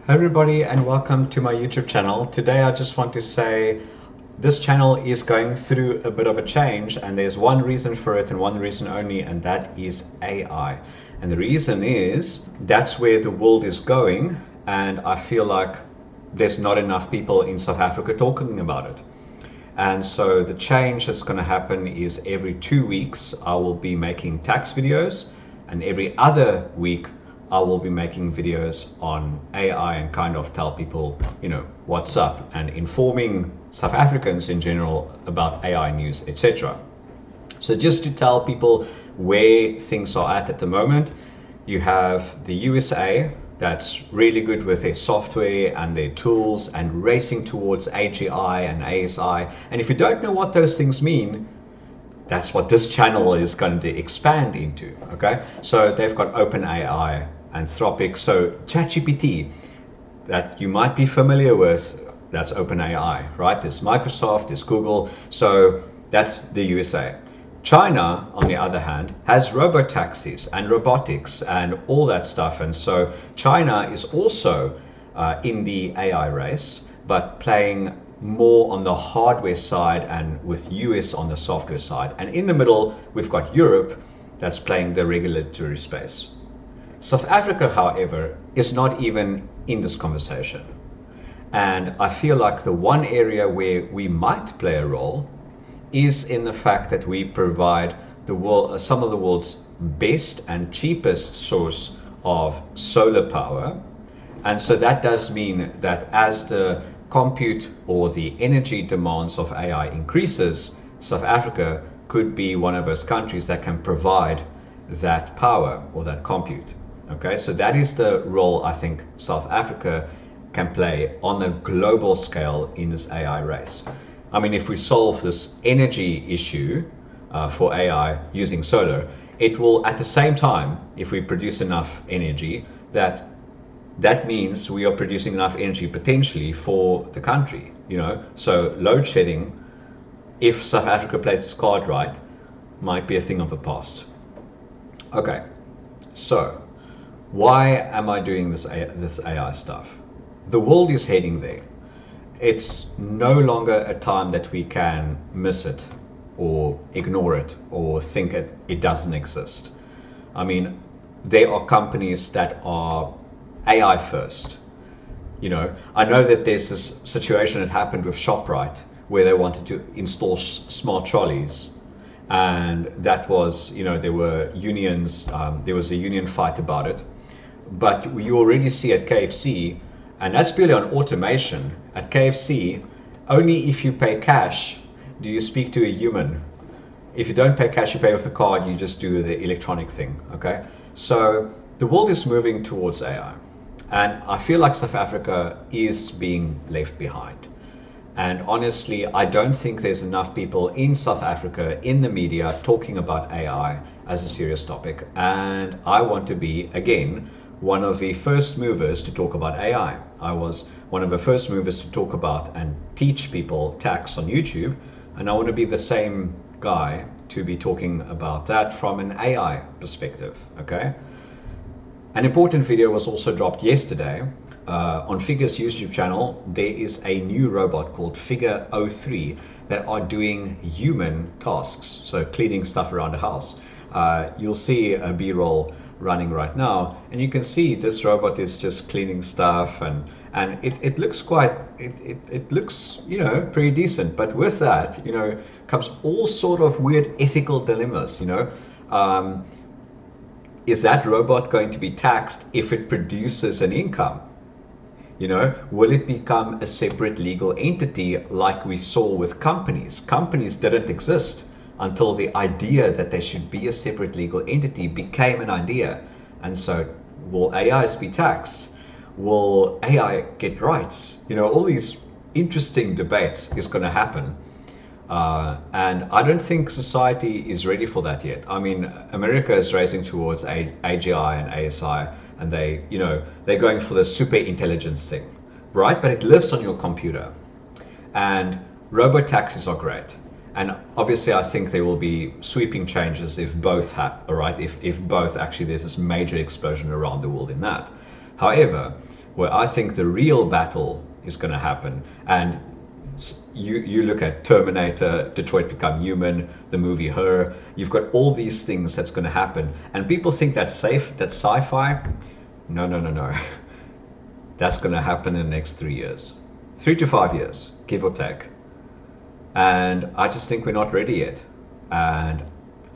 Hi everybody and welcome to my YouTube channel. Today I just want to say this channel is going through a bit of a change, and there's one reason for it and one reason only, and that is AI. And the reason is that's where the world is going, and I feel like there's not enough people in South Africa talking about it. And so the change that's going to happen is every 2 weeks I will be making tax videos, and every other week I will be making videos on AI and kind of tell people, what's up, and informing South Africans in general about AI news, etc. So just to tell people where things are at the moment, you have the USA that's really good with their software and their tools and racing towards AGI and ASI. And if you don't know what those things mean, that's what this channel is going to expand into, okay? So they've got OpenAI, Anthropic, so ChatGPT that you might be familiar with, that's OpenAI, right? There's Microsoft, there's Google, so that's the USA. China, on the other hand, has robotaxis and robotics and all that stuff, and so China is also in the AI race, but playing more on the hardware side and with US on the software side. And in the middle, we've got Europe that's playing the regulatory space. South Africa, however, is not even in this conversation. And I feel like the one area where we might play a role is in the fact that we provide the world, some of the world's best and cheapest source of solar power. And so that does mean that as the compute or the energy demands of AI increases, South Africa could be one of those countries that can provide that power or that compute. Okay, so that is the role I think South Africa can play on a global scale in this AI race. I mean, if we solve this energy issue for AI using solar, it will at the same time, if we produce enough energy, that means we are producing enough energy potentially for the country, So load shedding, if South Africa plays its card right, might be a thing of the past. Okay, so why am I doing this AI stuff? The world is heading there. It's no longer a time that we can miss it or ignore it or think it doesn't exist. I mean, there are companies that are AI first. I know that there's this situation that happened with ShopRite where they wanted to install smart trolleys, and that was, there were unions, there was a union fight about it. But you already see at KFC, and that's purely on automation. At KFC, only if you pay cash do you speak to a human. If you don't pay cash, you pay with the card, you just do the electronic thing, okay? So the world is moving towards AI. And I feel like South Africa is being left behind. And honestly, I don't think there's enough people in South Africa, in the media, talking about AI as a serious topic. And I want to be, again, one of the first movers to talk about AI. I was one of the first movers to talk about and teach people tax on YouTube, and I want to be the same guy to be talking about that from an AI perspective, okay? An important video was also dropped yesterday on Figure's YouTube channel. There is a new robot called Figure 03 that are doing human tasks, so cleaning stuff around the house. You'll see a B-roll running right now, and you can see this robot is just cleaning stuff, and it looks it looks pretty decent. But with that comes all sort of weird ethical dilemmas. Is that robot going to be taxed if it produces an income? Will it become a separate legal entity like we saw with companies? Companies didn't exist until the idea that there should be a separate legal entity became an idea. And so, will AIs be taxed? Will AI get rights? All these interesting debates is going to happen. And I don't think society is ready for that yet. I mean, America is racing towards AGI and ASI, and they're going for the super intelligence thing, right? But it lives on your computer. And robotaxis are great. And obviously, I think there will be sweeping changes if both if both actually there's this major explosion around the world in that. However, where I think the real battle is going to happen. And you look at Terminator, Detroit Become Human, the movie Her. You've got all these things that's going to happen, and people think that's safe, that's sci-fi. No, no, no, no. That's going to happen in the next 3 years, 3 to 5 years, give or take. And I just think we're not ready yet, and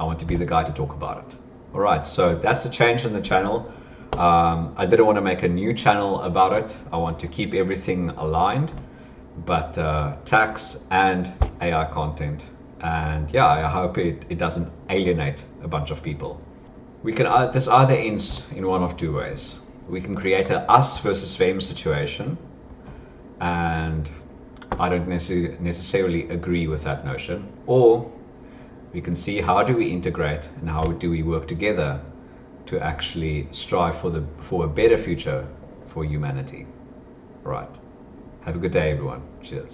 I want to be the guy to talk about it. All right, so that's the change in the channel. I didn't want to make a new channel about it. I want to keep everything aligned, but tax and AI content. And yeah, I hope it doesn't alienate a bunch of people. We can this either ends in one of two ways. We can create a us versus them situation, and I don't necessarily agree with that notion. Or we can see how do we integrate and how do we work together to actually strive for a better future for humanity. Right. Have a good day, everyone. Cheers.